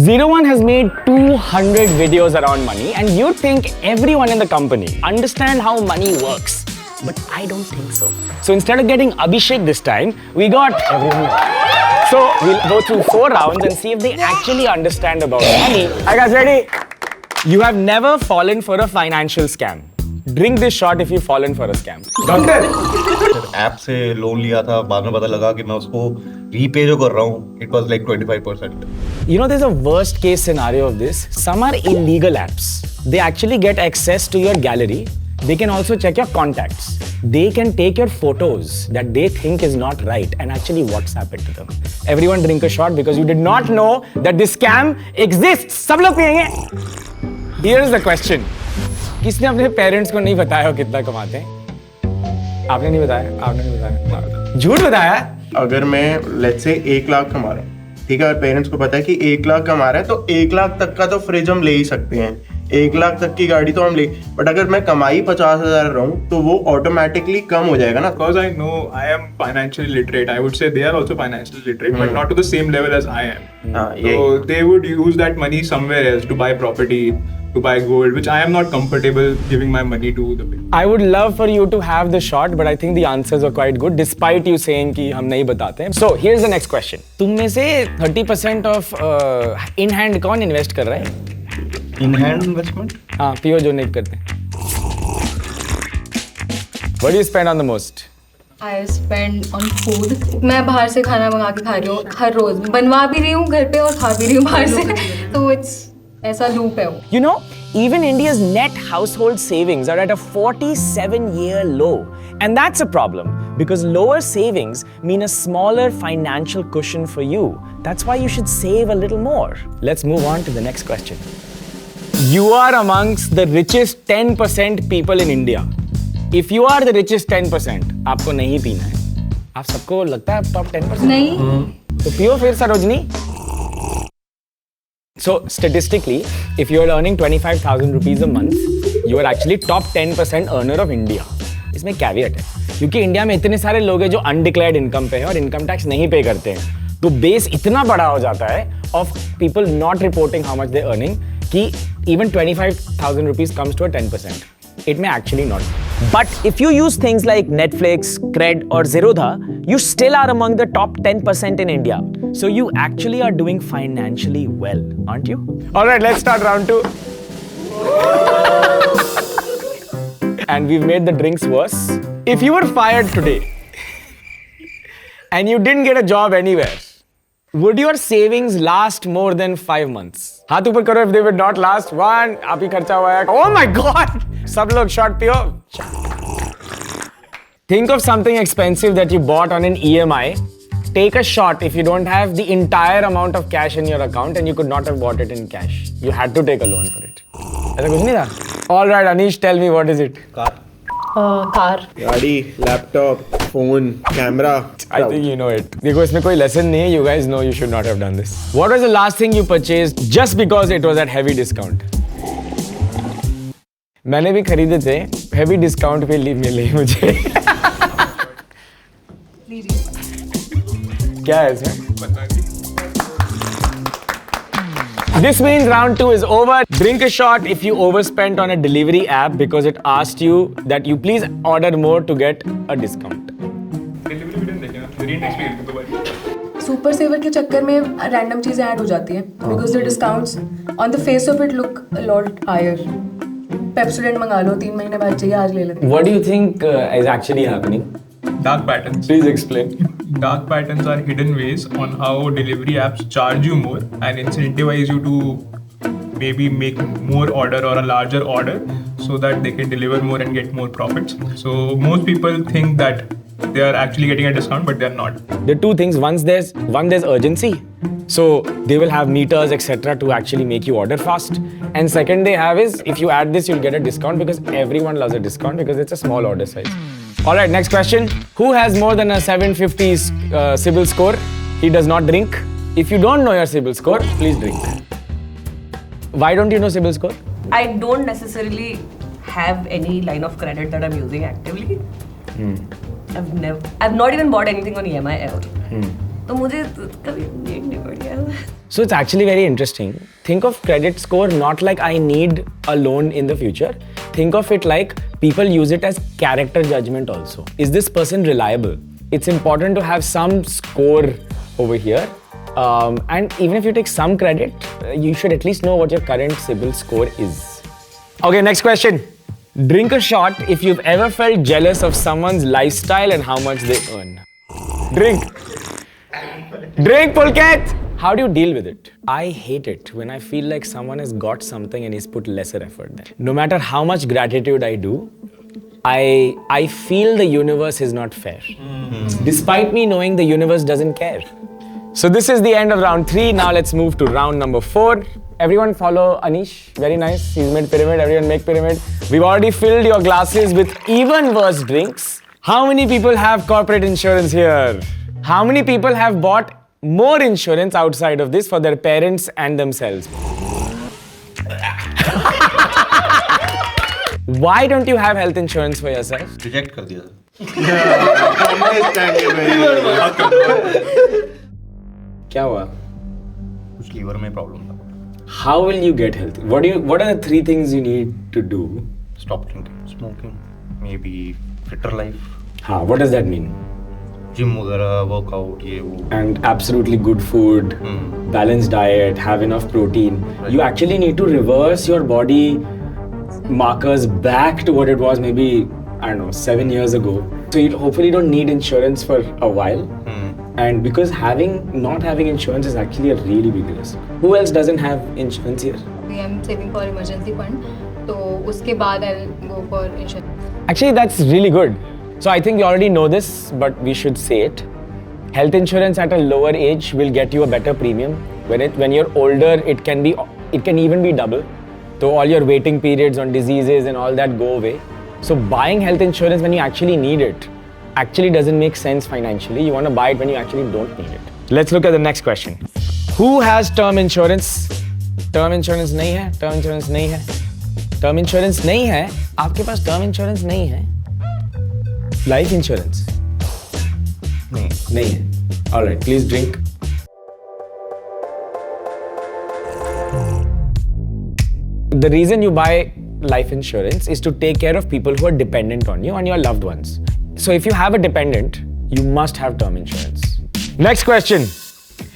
01 has made 200 videos around money, and you'd think everyone in the company understand how money works. But I don't think so. So instead of getting Abhishek this time, we got everyone else. So we'll go through 4 rounds and see if they actually understand about money. Alright guys, ready? You have never fallen for a financial scam. Drink this shot if you've fallen for a scam. Doctor? App से loan लिया था, बाद में पता लगा कि मैं उसको रीपे जो कर रहा हूँ, it was like 25%. You know, there's a worst case scenario of this. Some are illegal apps. They actually get access to your gallery. They can also check your contacts. They can take your photos that they think is not right and actually WhatsApp it to them. Everyone drink a shot because you did not know that this scam exists. सब लोग पिएंगे. Here is the question. किसने अपने parents को नहीं बताया हो कितना कमाते हैं? आपने नहीं बताया? आपने नहीं बताया? झूठ बताया? अगर मैं लेट्स से 1 लाख कमा रहा हूँ, ठीक है, और पेरेंट्स को पता है कि 1 लाख कमा रहा है तो 1 लाख तक का तो फ्रिज हम ले ही सकते हैं, 1 लाख तक की गाड़ी तो हम ले, बट अगर मैं कमाई 50,000 रहा हूँ तो वो ऑटोमेटिकली कम हो जाएगा ना. Because I know I am financially literate, I would say they are also financially literate, but not to the same level as I am. So they would use that money somewhere else to buy property, to buy gold, which I am not comfortable giving my money to the bank. I would love for you to have the shot, but I think the answers are quite good, despite you saying कि हम नहीं बताते हैं. So here's the next question. तुम में से 30% of in hand कौन invest कर रहा है? In hand investment? हाँ, पियो जो नहीं करते. What do you spend on the most? I spend on food. मैं बाहर से खाना मंगा के खा रही हूँ हर रोज. बनवा भी रही हूँ घर पे और खा भी रही हूँ बाहर से. तो it's ऐसा लूप है वो. You know, even India's net household savings are at a 47-year low. And that's a problem because lower savings mean a smaller financial cushion for you. That's why you should save a little more. Let's move on to the next question. You are amongst the richest 10% people in India. If you are the richest 10%, आपको नहीं पीना है. आप सबको लगता है top 10%? नहीं. तो पियो फिर Sarojini. So statistically, if you are earning 25,000 rupees a month, you are actually top 10% earner of India. इसमें caveat है, क्योंकि इंडिया में इतने सारे लोग हैं जो अनडिक्लेयर्ड इनकम पे हैं और इनकम टैक्स नहीं पे करते हैं, तो बेस इतना बड़ा हो जाता है of people not reporting how much they're earning कि even 25,000 rupees comes to a 10%. It may actually not. But if you use things like Netflix, Cred or Zerodha, you still are among the top 10% in India. So you actually are doing financially well, aren't you? All right, let's start round 2. And we've made the drinks worse. If you were fired today and you didn't get a job anywhere, would your savings last more than 5 months? हाथ ऊपर करो if they would not last. 1, आप ही खर्चा हुआ है. Oh my God! सब लोग shot पियो. Think of something expensive that you bought on an EMI. Take a shot if you don't have the entire amount of cash in your account and you could not have bought it in cash. You had to take a loan for it. ऐसा कुछ नहीं था? All right, Anish, tell me what is it? Car. Car. गाड़ी, laptop, phone, camera. I think you know it. देखो इसमें कोई lesson नहीं है. You guys know you should not have done this. What was the last thing you purchased just because it was at heavy discount? मैंने भी खरीदे थे. Heavy discount पे मिले मुझे. क्या है इसमें? This means round 2 is over. Drink a shot if you overspent on a delivery app because it asked you that you please order more to get a discount. Super saver के चक्कर में random चीजें add हो जाती हैं because the discounts on the face of it look a lot higher. Pepsodent मंगा लो, 3 महीने बाद चाहिए, आज ले लेते हैं. What do you think is actually happening? Dark patterns. Please explain. Dark patterns are hidden ways on how delivery apps charge you more and incentivize you to maybe make more order or a larger order so that they can deliver more and get more profits. So most people think that they are actually getting a discount, but they are not. There are 2 things. One, there's urgency. So they will have meters, etc. to actually make you order fast. And second they have is, if you add this, you'll get a discount because everyone loves a discount because it's a small order size. All right, next question. Who has more than a 750 CIBIL score? He does not drink. If you don't know your CIBIL score, please drink. Why don't you know CIBIL score? I don't necessarily have any line of credit that I'm using actively. I've not even bought anything on EMI ever. तो मुझे कभी देख नहीं पड़ी है. So it's actually very interesting. Think of credit score not like I need a loan in the future. Think of it like people use it as character judgment also. Is this person reliable? It's important to have some score over here. And even if you take some credit, you should at least know what your current CIBIL score is. Okay, next question. Drink a shot if you've ever felt jealous of someone's lifestyle and how much they earn. Drink. Drink, Pulkit! How do you deal with it? I hate it when I feel like someone has got something and he's put lesser effort there. No matter how much gratitude I do, I feel the universe is not fair. Despite me knowing the universe doesn't care. So this is the end of round 3. Now let's move to round number 4. Everyone follow Anish. Very nice. He's made pyramid. Everyone make pyramid. We've already filled your glasses with even worse drinks. How many people have corporate insurance here? How many people have bought more insurance outside of this for their parents and themselves? Why don't you have health insurance for yourself? Reject कर दिया था क्या हुआ? कुछ liver में problem था How will you get healthy? What are the 3 things you need to do? Stop drinking smoking may be fitter life What does that mean? Gym वगैरह workout ये वो And absolutely good food, balanced diet, have enough protein. You actually need to reverse your body markers back to what it was maybe, I don't know, 7 years ago. So you hopefully don't need insurance for a while. And because not having insurance is actually a really big risk. Who else doesn't have insurance here? I'm saving for emergency fund. तो उसके बाद I'll go for insurance. Actually, that's really good. So I think you already know this, but we should say it. Health insurance at a lower age will get you a better premium. When you're older, it can even be double. So all your waiting periods on diseases and all that go away. So buying health insurance when you actually need it actually doesn't make sense financially. You want to buy it when you actually don't need it. Let's look at the next question. Who has term insurance? Term insurance नहीं है. Term insurance नहीं है. Term insurance नहीं है. आपके पास term insurance नहीं है. Life insurance नहीं है. All right, please drink. The reason you buy life insurance is to take care of people who are dependent on you and your loved ones. So if you have a dependent, you must have term insurance. Next question.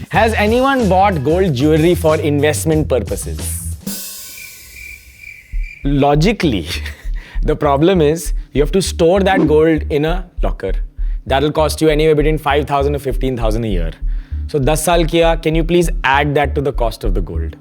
Has anyone bought gold jewelry for investment purposes? Logically, the problem is you have to store that gold in a locker. That'll cost you anywhere between 5,000 to 15,000 a year. So 10 saal kiya, can you please add that to the cost of the gold?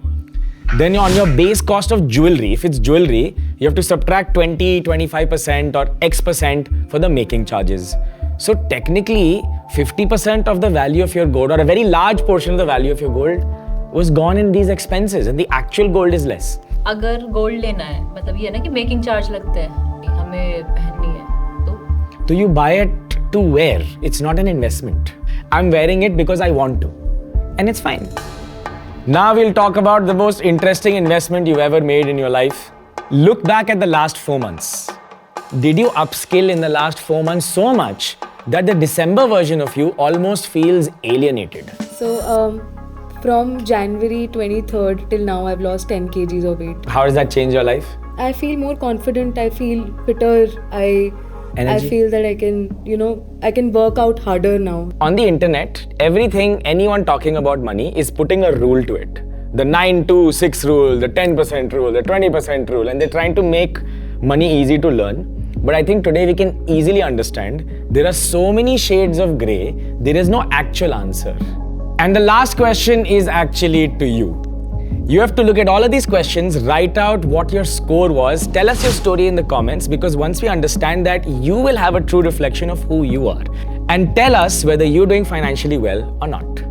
Then on your base cost of jewelry, if it's jewelry, you have to subtract 20, 25% or X% for the making charges. So technically, 50% of the value of your gold or a very large portion of the value of your gold was gone in these expenses and the actual gold is less. अगर gold लेना है मतलब ये है ना कि making charge लगते हैं हमें पहननी है तो you buy it to wear. It's not an investment. I'm wearing it because I want to and it's fine. Now we'll talk about the most interesting investment you've ever made in your life. Look back at the last 4 months. Did you upskill in the last 4 months so much that the December version of you almost feels alienated? So, from January 23rd till now, I've lost 10 kgs of weight. How does that change your life? I feel more confident. I feel fitter. I Energy? feel that I can, I can work out harder now. On the internet, everything, anyone talking about money is putting a rule to it. The 9-2-6 rule, the 10% rule, the 20% rule, and they're trying to make money easy to learn. But I think today we can easily understand there are so many shades of grey, there is no actual answer. And the last question is actually to you. You have to look at all of these questions, write out what your score was, tell us your story in the comments, because once we understand that, you will have a true reflection of who you are. And tell us whether you're doing financially well or not.